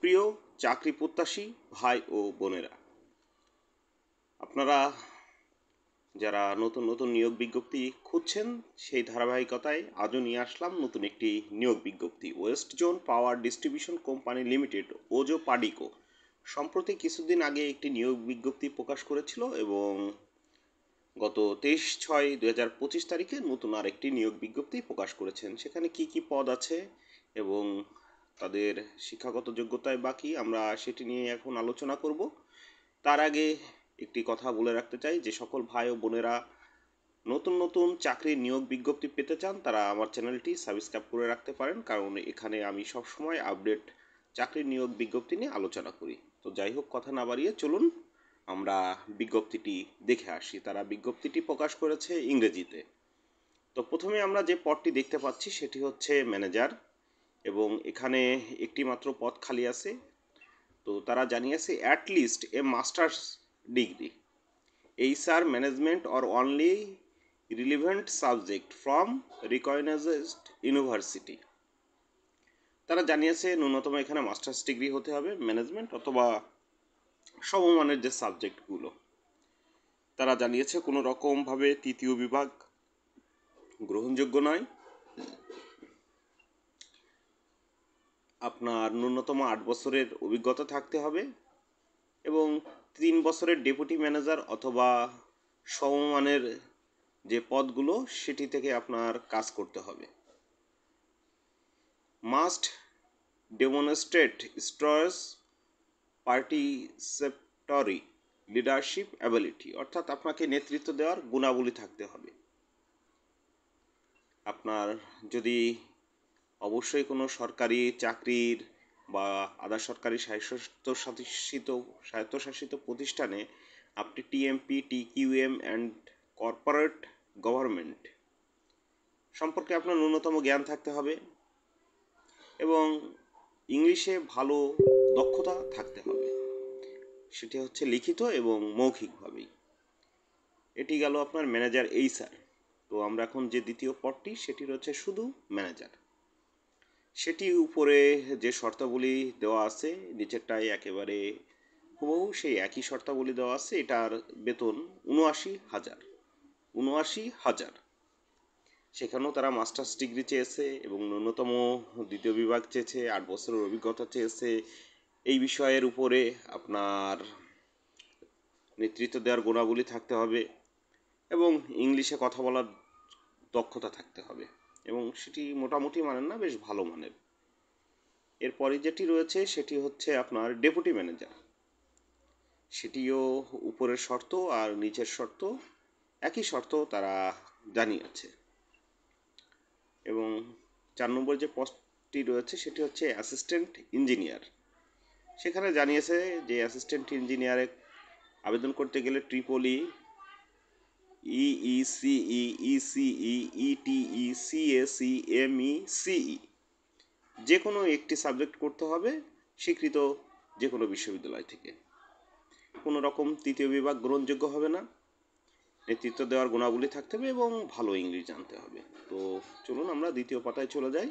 সুপ্রিয় চাকরি প্রত্যাশী ভাই ও বোনেরা, আপনারা যারা নতুন নতুন নিয়োগ বিজ্ঞপ্তি খুঁজছেন সেই ধারাবাহিকতায় আজও নিয়ে আসলাম নতুন একটি নিয়োগ বিজ্ঞপ্তি। West zone power distribution company limited ওজো পাডিকো সম্প্রতি কিছুদিন আগে একটি নিয়োগ বিজ্ঞপ্তি প্রকাশ করেছিল এবং গত 23/6/2025 তারিখে নতুন আরেকটি নিয়োগ বিজ্ঞপ্তি প্রকাশ করেছেন। সেখানে কি কি পদ আছে এবং তাদের শিক্ষাগত যোগ্যতায় বাকি আমরা সেটি নিয়ে এখন আলোচনা করব। তার আগে একটি কথা বলে রাখতে চাই, যে সকল ভাই ও বোনেরা নতুন নতুন চাকরির নিয়োগ বিজ্ঞপ্তি পেতে চান তারা আমার চ্যানেলটি সাবস্ক্রাইব করে রাখতে পারেন, কারণ এখানে আমি সবসময় আপডেট চাকরির নিয়োগ বিজ্ঞপ্তি নিয়ে আলোচনা করি। তো যাই হোক, কথা না বাড়িয়ে চলুন আমরা বিজ্ঞপ্তিটি দেখে আসি। তারা বিজ্ঞপ্তিটি প্রকাশ করেছে ইংরেজিতে। তো প্রথমে আমরা যে পদটি দেখতে পাচ্ছি সেটি হচ্ছে ম্যানেজার, এবং এখানে একটি মাত্র পদ খালি আছে। তো তারা জানিয়েছে at least a masters degree HR management or only relevant subject from recognised university. তারা জানিয়েছে ন্যূনতম এখানে মাস্টার্স ডিগ্রি হতে হবে ম্যানেজমেন্ট অথবা সমমানের যে সাবজেক্টগুলো। তারা জানিয়েছে কোনো রকমভাবে তৃতীয় বিভাগ গ্রহণযোগ্য নয়। আপনার ন্যূনতম 8 বছরের অভিজ্ঞতা থাকতে হবে এবং 3 বছরের ডেপুটি ম্যানেজার অথবা সমমানের যে পদগুলো সেটি থেকে আপনার কাজ করতে হবে। Must demonstrate Strauss participatory leadership ability, অর্থাৎ আপনাকে নেতৃত্ব দেওয়ার গুণাবলী থাকতে হবে। আপনার যদি অবশ্যই কোনো সরকারি চাকরির বা আধা সরকারি স্বায়ত্তশাসিত প্রতিষ্ঠানে আপনি TMP TQM and corporate government সম্পর্কে আপনার ন্যূনতম জ্ঞান থাকতে হবে এবং ইংলিশে ভালো দক্ষতা থাকতে হবে, সেটি হচ্ছে লিখিত এবং মৌখিকভাবেই। এটি গেল আপনার ম্যানেজার HR। তো আমরা এখন যে দ্বিতীয় পদটি সেটি রয়েছে শুধু ম্যানেজার। সেটি উপরে যে শর্তাবলী দেওয়া আছে নিচেরটায় একেবারে হুবহু সেই একই শর্তাবলী দেওয়া আছে। এটার বেতন ৭৯,০০০। সেখানেও তারা মাস্টার্স ডিগ্রি চেয়েছে এবং ন্যূনতম দ্বিতীয় বিভাগ চেয়েছে, 8 বছরের অভিজ্ঞতা চেয়েছে। এই বিষয়ের উপরে আপনার নেতৃত্ব দেওয়ার গুণাবলী থাকতে হবে এবং ইংলিশে কথা বলার দক্ষতা থাকতে হবে, এবং সেটি মোটামুটি মানের না, বেশ ভালো মানের। এরপরে যেটি রয়েছে সেটি হচ্ছে আপনার ডেপুটি ম্যানেজার। সেটিও উপরের শর্ত আর নিচের শর্ত একই শর্ত তারা জানিয়েছে। এবং 4 নম্বর যে পোস্টটি রয়েছে সেটি হচ্ছে অ্যাসিস্ট্যান্ট ইঞ্জিনিয়ার। সেখানে জানিয়েছে যে অ্যাসিস্ট্যান্ট ইঞ্জিনিয়ারে আবেদন করতে গেলে Tripoli EECE ECE ETE CAC ME CE যে কোনো একটি সাবজেক্ট করতে হবে স্বীকৃত যে কোনো বিশ্ববিদ্যালয় থেকে। কোনো রকম তৃতীয় বিভাগ গ্রহণযোগ্য হবে না। নেতৃত্ব দেওয়ার গুণাবলী থাকতে হবে এবং ভালো ইংলিশ জানতে হবে। তো চলুন আমরা দ্বিতীয় পাতায় চলে যাই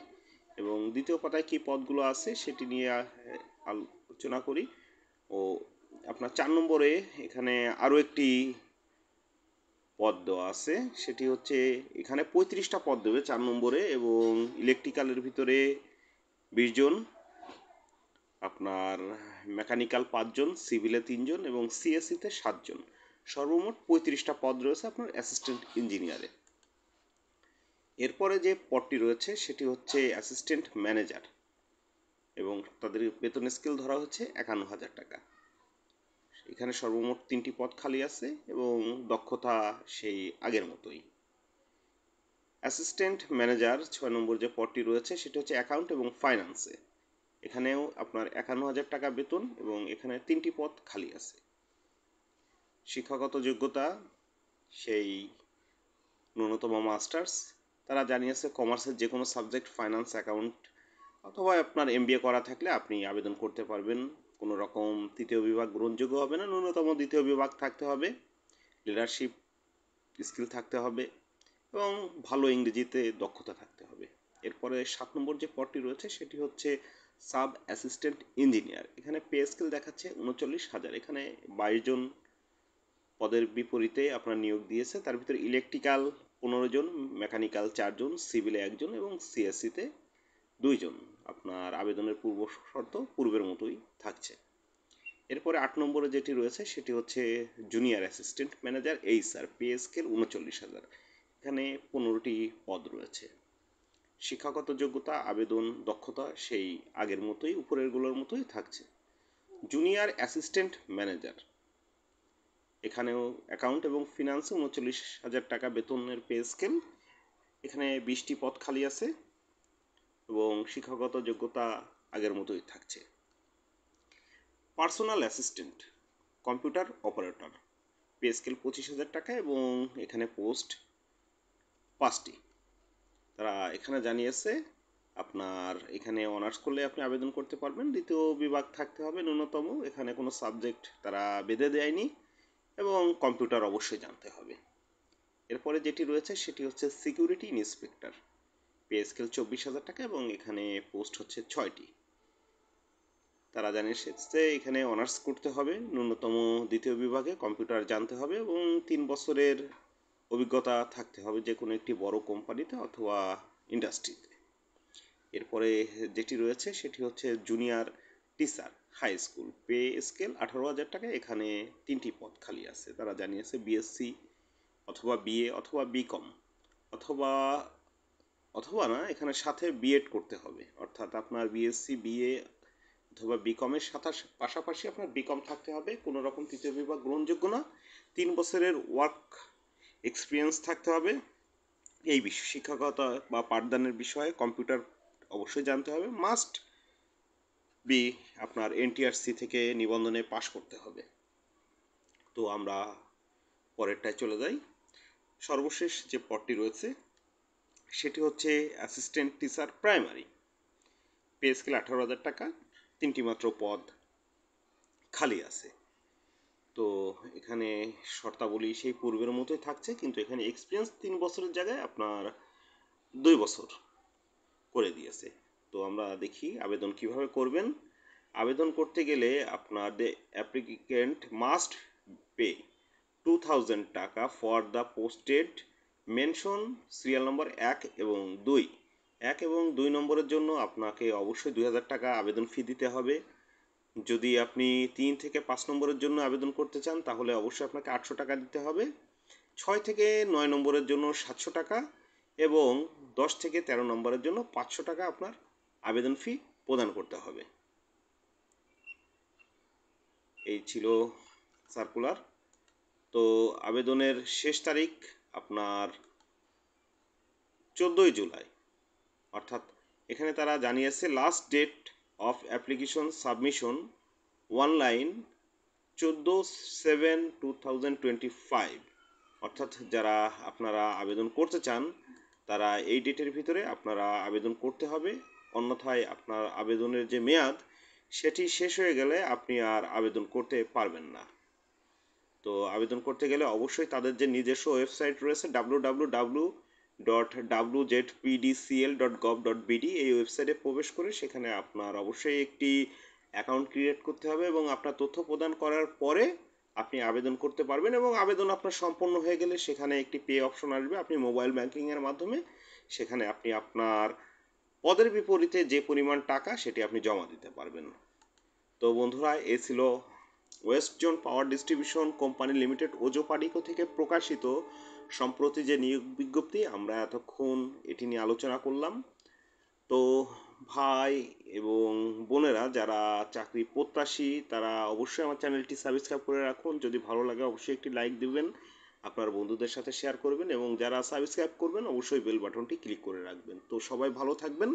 এবং দ্বিতীয় পাতায় কী পদগুলো আছে সেটি নিয়ে আলোচনা করি। ও আপনার 4 নম্বরে এখানে আরও একটি পদ দেওয়া আছে, সেটি হচ্ছে এখানে 35টা পদ দেবে 4 নম্বরে, এবং ইলেকট্রিক্যালের ভিতরে 20 জন, আপনার মেকানিক্যাল 5 জন, সিভিলে 3 জন এবং CSE-তে 7 জন। সর্বমোট 35টা পদ রয়েছে আপনার অ্যাসিস্ট্যান্ট ইঞ্জিনিয়ারে। এরপরে যে পদটি রয়েছে সেটি হচ্ছে অ্যাসিস্ট্যান্ট ম্যানেজার, এবং তাদের বেতন স্কেল ধরা হচ্ছে 51,000 টাকা। এখানে সর্বমোট 3টি পদ খালি আছে এবং দক্ষতা সেই আগের মতোই। অ্যাসিস্ট্যান্ট ম্যানেজার 6 নম্বর যে পদটি রয়েছে সেটি হচ্ছে অ্যাকাউন্ট এবং ফাইন্যান্সে। এখানেও আপনার 51,000 টাকা বেতন এবং এখানে 3টি পদ খালি আছে। শিক্ষাগত যোগ্যতা সেই ন্যূনতম মাস্টার্স। তারা জানিয়েছে কমার্সের যে কোনো সাবজেক্ট, ফাইন্যান্স, অ্যাকাউন্ট অথবা আপনার MBA করা থাকলে আপনি আবেদন করতে পারবেন। কোনো রকম তৃতীয় বিভাগ গ্রহণযোগ্য হবে না, ন্যূনতম দ্বিতীয় বিভাগ থাকতে হবে, লিডারশিপ স্কিল থাকতে হবে এবং ভালো ইংরেজিতে দক্ষতা থাকতে হবে। এরপরে 7 নম্বর যে পদটি রয়েছে সেটি হচ্ছে সাব অ্যাসিস্ট্যান্ট ইঞ্জিনিয়ার, এখানে পে স্কেল দেখাচ্ছে 39,000। এখানে 22 জন পদের বিপরীতে আপনার নিয়োগ দিয়েছে। তার ভিতরে ইলেকট্রিক্যাল 15 জন, মেকানিক্যাল 4 জন, সিভিলে 1 জন এবং সিএসসিতে 2 জন। আপনার আবেদনের পূর্ব শর্ত পূর্বের মতোই থাকছে। এরপরে 8 নম্বরে যেটি রয়েছে সেটি হচ্ছে junior assistant manager HR, pay scale 39,000। এখানে 15টি পদ রয়েছে। শিক্ষাগত যোগ্যতা, আবেদন দক্ষতা সেই আগের মতোই, উপরেরগুলোর মতোই থাকছে। জুনিয়র অ্যাসিস্ট্যান্ট ম্যানেজার, এখানেও অ্যাকাউন্ট এবং ফিনান্সে 39,000 টাকা বেতনের পে স্কেল। এখানে 20টি পদ খালি আছে এবং শিক্ষাগত যোগ্যতা আগের মতোই থাকছে। Personal assistant computer operator, pay scale 25,000 টাকা এবং এখানে পোস্ট 5টি। তারা এখানে জানিয়েছে আপনার এখানে অনার্স করলে আপনি আবেদন করতে পারবেন, দ্বিতীয় বিভাগ থাকতে হবে ন্যূনতম, এখানে কোনো সাবজেক্ট তারা বেঁধে দেয়নি এবং কম্পিউটার অবশ্যই জানতে হবে। এরপরে যেটি রয়েছে সেটি হচ্ছে সিকিউরিটি ইন্সপেক্টর, পে স্কেল 24,000 টাকা এবং এখানে পোস্ট হচ্ছে 6টি। তারা জানিয়েছে এখানে অনার্স করতে হবে, ন্যূনতম দ্বিতীয় বিভাগে কম্পিউটার জানতে হবে এবং 3 বছরের অভিজ্ঞতা থাকতে হবে যে কোনো একটি বড় কোম্পানিতে অথবা ইন্ডাস্ট্রিতে। এরপরে যেটি রয়েছে সেটি হচ্ছে junior teacher high school, pay scale 18,000 টাকা। এখানে 3টি পদ খালি আছে। তারা জানিয়েছে বিএসসি অথবা বিএ অথবা বিকম অথবা অথবা না, এখানে সাথে বিএড করতে হবে, অর্থাৎ আপনার বিএসসি বিএ অথবা বিকমের সাথে পাশাপাশি আপনার বিকম থাকতে হবে। কোনো রকম তৃতীয় বিভাগ গ্রহণযোগ্য না। 3 বছরের ওয়ার্ক এক্সপিরিয়েন্স থাকতে হবে। এই শিক্ষাগত বা পাঠদানের বিষয়ে কম্পিউটার অবশ্যই জানতে হবে। মাস্ট বি আপনার এনটিআরসি থেকে নিবন্ধনে পাশ করতে হবে। তো আমরা পরেরটায় চলে যাই। সর্বশেষ যে পদটি রয়েছে সেটি হচ্ছে assistant teacher primary, pay scale 18,000 টাকা। 3টি মাত্র পদ খালি আছে। তো এখানে শর্তাবলী সেই পূর্বের মতোই থাকছে, কিন্তু এখানে এক্সপিরিয়েন্স 3 বছরের জায়গায় আপনার 2 বছর করে দিয়েছে। তো আমরা দেখি আবেদন কিভাবে করবেন। আবেদন করতে গেলে আপনার দ্য অ্যাপ্লিকেন্ট মাস্ট পে 2,000 টাকা for the posted mention serial number 1 এবং 2। 1 এবং 2 নম্বরের জন্য আপনাকে অবশ্যই 2,000 টাকা আবেদন ফি দিতে হবে। যদি আপনি 3 থেকে 5 নম্বরের জন্য আবেদন করতে চান তাহলে অবশ্যই আপনাকে 800 টাকা দিতে হবে। 6 থেকে 9 নম্বরের জন্য 700 টাকা এবং 10 থেকে 13 নম্বরের জন্য 500 টাকা আপনার আবেদন ফি প্রদান করতে হবে। এই ছিল সার্কুলার। তো আবেদনের শেষ তারিখ আপনার 14ই জুলাই, অর্থাৎ এখানে তারা জানিয়েছে last date of application submission online 14/7/2025। অর্থাৎ যারা আপনারা আবেদন করতে চান তারা এই ডেটের ভিতরে আপনারা আবেদন করতে হবে, অন্যথায় আপনার আবেদনের যে মেয়াদ সেটি শেষ হয়ে গেলে আপনি আর আবেদন করতে পারবেন না। তো আবেদন করতে গেলে অবশ্যই তাদের যে নিজস্ব ওয়েবসাইট রয়েছে www.wzpdcl.gov.bd, এই ওয়েবসাইটে প্রবেশ করে সেখানে আপনার অবশ্যই একটি অ্যাকাউন্ট ক্রিয়েট করতে হবে এবং আপনার তথ্য প্রদান করার পরে আপনি আবেদন করতে পারবেন এবং আবেদন আপনার সম্পন্ন হয়ে গেলে সেখানে একটি পে অপশন আসবে। আপনি মোবাইল ব্যাংকিংয়ের মাধ্যমে সেখানে আপনি আপনার পদের বিপরীতে যে পরিমাণ টাকা সেটি আপনি জমা দিতে পারবেন। তো বন্ধুরা, এ ছিল West zone power distribution company limited ওজো পাডিকো থেকে প্রকাশিত সম্প্রতি যে নিয়োগ বিজ্ঞপ্তি, আমরা এতক্ষণ এটি নিয়ে আলোচনা করলাম। তো ভাই এবং বোনেরা যারা চাকরি প্রত্যাশী তারা অবশ্যই আমার চ্যানেলটি সাবস্ক্রাইব করে রাখুন। যদি ভালো লাগে অবশ্যই একটি লাইক দিবেন, আপনার বন্ধুদের সাথে শেয়ার করবেন এবং যারা সাবস্ক্রাইব করবেন অবশ্যই বেল বাটনটি ক্লিক করে রাখবেন। তো সবাই ভালো থাকবেন।